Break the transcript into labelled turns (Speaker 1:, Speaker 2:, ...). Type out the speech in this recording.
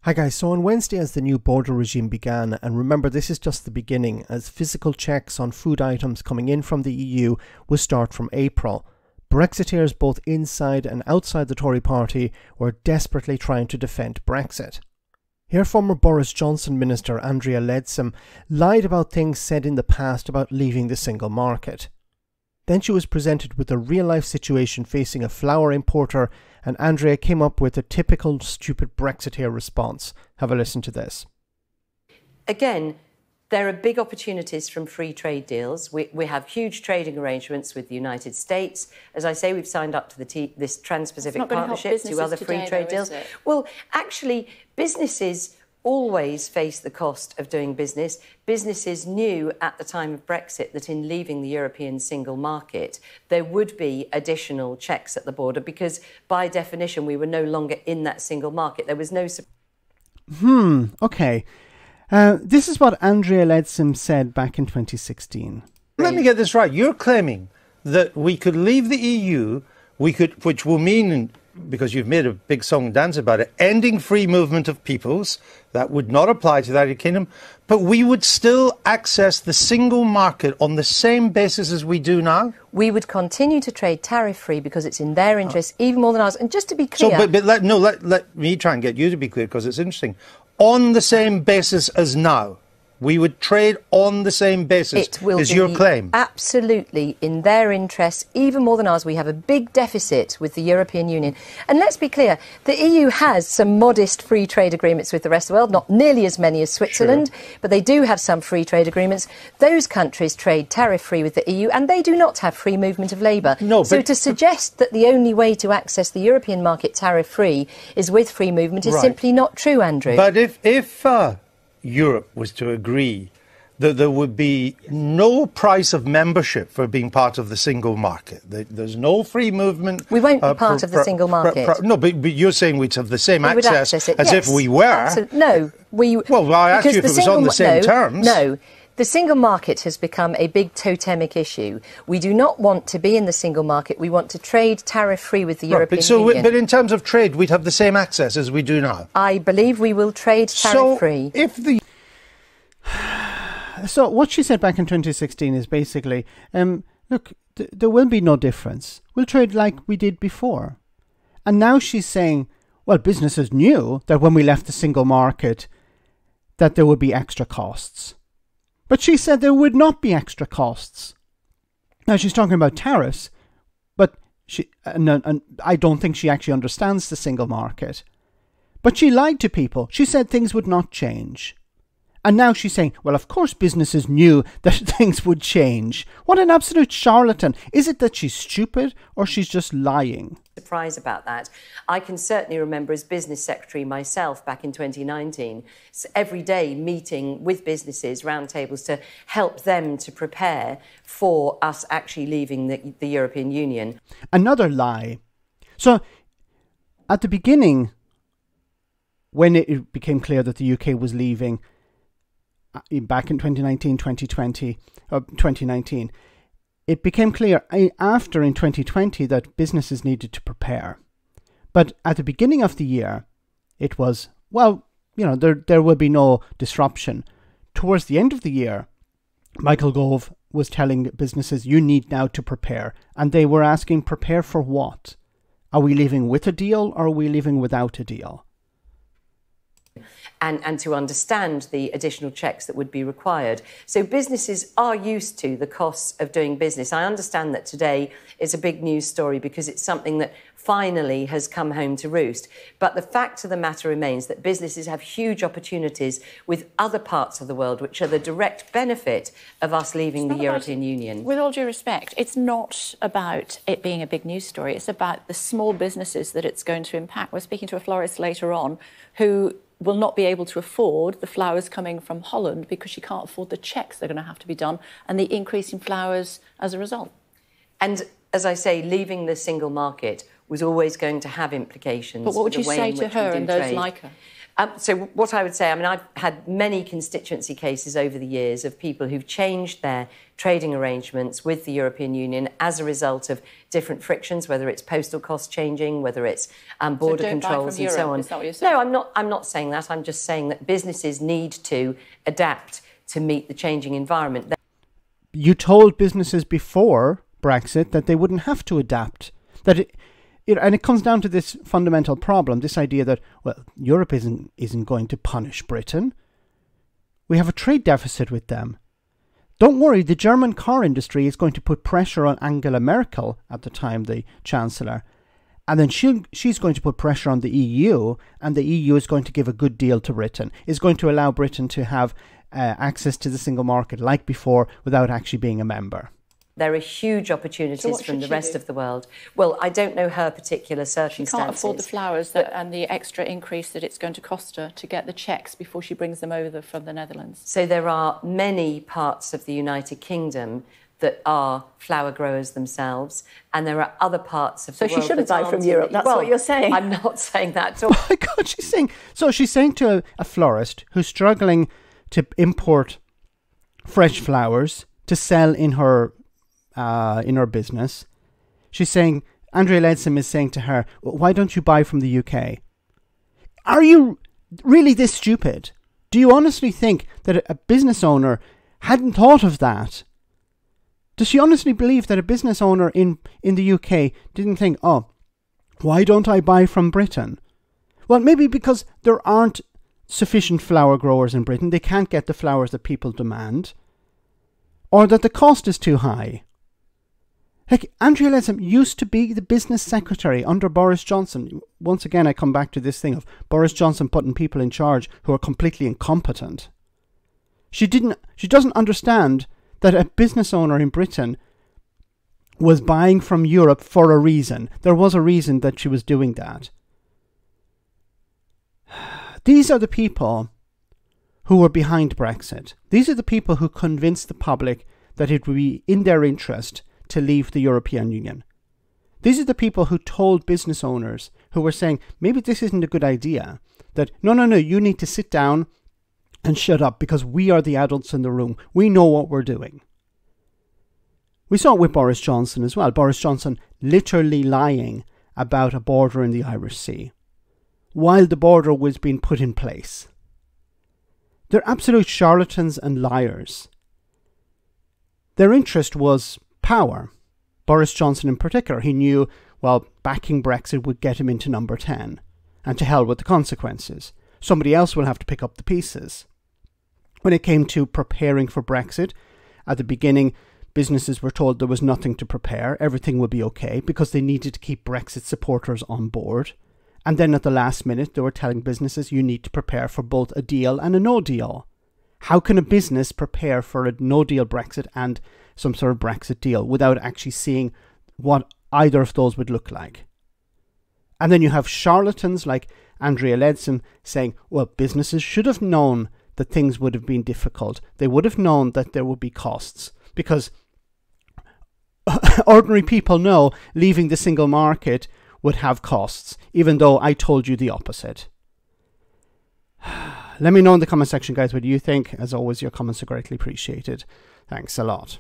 Speaker 1: Hi guys, so on Wednesday as the new border regime began, and remember this is just the beginning as physical checks on food items coming in from the EU will start from April. Brexiteers both inside and outside the Tory party were desperately trying to defend Brexit. Here former Boris Johnson Minister Andrea Leadsom lied about things said in the past about leaving the single market. Then she was presented with a real-life situation facing a flour importer, and Andrea came up with a typical stupid Brexiteer response. Have a listen to this.
Speaker 2: Again, there are big opportunities from free trade deals. We have huge trading arrangements with the United States. As I say, we've signed up to this Trans-Pacific Partnership, to other free trade deals. Well, actually, businesses always face the cost of doing business. Businesses knew at the time of Brexit that in leaving the European single market, there would be additional checks at the border because, by definition, we were no longer in that single market. There was no...
Speaker 1: Okay. This is what Andrea Leadsom said back in 2016.
Speaker 3: Let me get this right. You're claiming that we could leave the EU, which will mean, because you've made a big song and dance about it, ending free movement of peoples. That would not apply to the United Kingdom, but we would still access the single market on the same basis as we do now?
Speaker 2: We would continue to trade tariff-free because it's in their interest, even more than ours. And just to be clear...
Speaker 3: So, let me try and get you to be clear, because it's interesting. On the same basis as now, we would trade on the same basis, is your claim?
Speaker 2: Absolutely in their interests, even more than ours. We have a big deficit with the European Union. And let's be clear, the EU has some modest free trade agreements with the rest of the world, not nearly as many as Switzerland, but they do have some free trade agreements. Those countries trade tariff-free with the EU, and they do not have free movement of labour. So to suggest that the only way to access the European market tariff-free is with free movement is simply not true, Andrew.
Speaker 3: But if Europe was to agree that there would be no price of membership for being part of the single market. There's no free movement.
Speaker 2: We won't be part of the single market.
Speaker 3: No, but you're saying we'd have the same access as if we were.
Speaker 2: No.
Speaker 3: Well, I asked you if it was on the same terms.
Speaker 2: No. The single market has become a big totemic issue. We do not want to be in the single market. We want to trade tariff-free with the European Union.
Speaker 3: But in terms of trade, we'd have the same access as we do now.
Speaker 2: I believe we will trade tariff-free.
Speaker 1: So what she said back in 2016 is basically, look, there will be no difference. We'll trade like we did before. And now she's saying, well, businesses knew that when we left the single market that there would be extra costs. But she said there would not be extra costs. Now, she's talking about tariffs, but and I don't think she actually understands the single market. But she lied to people. She said things would not change. And now she's saying, well, of course businesses knew that things would change. What an absolute charlatan. Is it that she's stupid or she's just lying?
Speaker 2: Surprise about that. I can certainly remember as business secretary myself back in 2019, every day meeting with businesses, roundtables, to help them to prepare for us actually leaving the European Union.
Speaker 1: Another lie. So at the beginning, when it became clear that the UK was leaving, back in 2019, 2020, or 2019, it became clear after in 2020 that businesses needed to prepare. But at the beginning of the year, it was, well, you know, there will be no disruption. Towards the end of the year, Michael Gove was telling businesses, you need now to prepare. And they were asking, prepare for what? Are we leaving with a deal or are we leaving without a deal?
Speaker 2: And to understand the additional checks that would be required. So businesses are used to the costs of doing business. I understand that today is a big news story because it's something that finally has come home to roost. But the fact of the matter remains that businesses have huge opportunities with other parts of the world, which are the direct benefit of us leaving the European Union.
Speaker 4: With all due respect, it's not about it being a big news story. It's about the small businesses that it's going to impact. We're speaking to a florist later on who will not be able to afford the flowers coming from Holland because she can't afford the checks that are going to have to be done and the increase in flowers as a result.
Speaker 2: And as I say, leaving the single market was always going to have implications.
Speaker 4: But what would you say to her and those like her?
Speaker 2: So what I would say, I mean, I've had many constituency cases over the years of people who've changed their trading arrangements with the European Union as a result of different frictions, whether it's postal costs changing, whether it's border controls and so on.
Speaker 4: Is that what you're saying?
Speaker 2: No, I'm not saying that. I'm just saying that businesses need to adapt to meet the changing environment.
Speaker 1: You told businesses before Brexit that they wouldn't have to adapt. And it comes down to this fundamental problem, this idea that, well, Europe isn't going to punish Britain. We have a trade deficit with them. Don't worry, the German car industry is going to put pressure on Angela Merkel, at the time the Chancellor, and then she's going to put pressure on the EU, and the EU is going to give a good deal to Britain, is going to allow Britain to have access to the single market like before without actually being a member.
Speaker 2: There are huge opportunities from the rest of the world. Well, I don't know her particular circumstances.
Speaker 4: She can't afford the flowers and the extra increase that it's going to cost her to get the checks before she brings them over from the Netherlands.
Speaker 2: So there are many parts of the United Kingdom that are flower growers themselves, and there are other parts of the world.
Speaker 4: So she shouldn't buy from Europe, that's what you're saying.
Speaker 2: I'm not saying that at all.
Speaker 1: Oh my God, she's saying to a florist who's struggling to import fresh flowers to sell in her business, she's saying, Andrea Leadsom is saying to her, why don't you buy from the UK? Are you really this stupid? Do you honestly think that a business owner hadn't thought of that? Does she honestly believe that a business owner in the UK didn't think, oh, why don't I buy from Britain? Well, maybe because there aren't sufficient flower growers in Britain. They can't get the flowers that people demand. Or that the cost is too high. Heck, Andrea Leadsom used to be the business secretary under Boris Johnson. Once again, I come back to this thing of Boris Johnson putting people in charge who are completely incompetent. She doesn't understand that a business owner in Britain was buying from Europe for a reason. There was a reason that she was doing that. These are the people who were behind Brexit. These are the people who convinced the public that it would be in their interest to leave the European Union. These are the people who told business owners who were saying, maybe this isn't a good idea, that no, you need to sit down and shut up because we are the adults in the room. We know what we're doing. We saw it with Boris Johnson as well. Boris Johnson literally lying about a border in the Irish Sea while the border was being put in place. They're absolute charlatans and liars. Their interest was power. Boris Johnson in particular, he knew, well, backing Brexit would get him into number 10. And to hell with the consequences. Somebody else will have to pick up the pieces. When it came to preparing for Brexit, at the beginning, businesses were told there was nothing to prepare. Everything would be okay because they needed to keep Brexit supporters on board. And then at the last minute, they were telling businesses, you need to prepare for both a deal and a no deal. How can a business prepare for a no deal Brexit and some sort of Brexit deal without actually seeing what either of those would look like? And then you have charlatans like Andrea Leadsom saying, well, businesses should have known that things would have been difficult. They would have known that there would be costs because ordinary people know leaving the single market would have costs, even though I told you the opposite. Let me know in the comment section, guys, what you think. As always, your comments are greatly appreciated. Thanks a lot.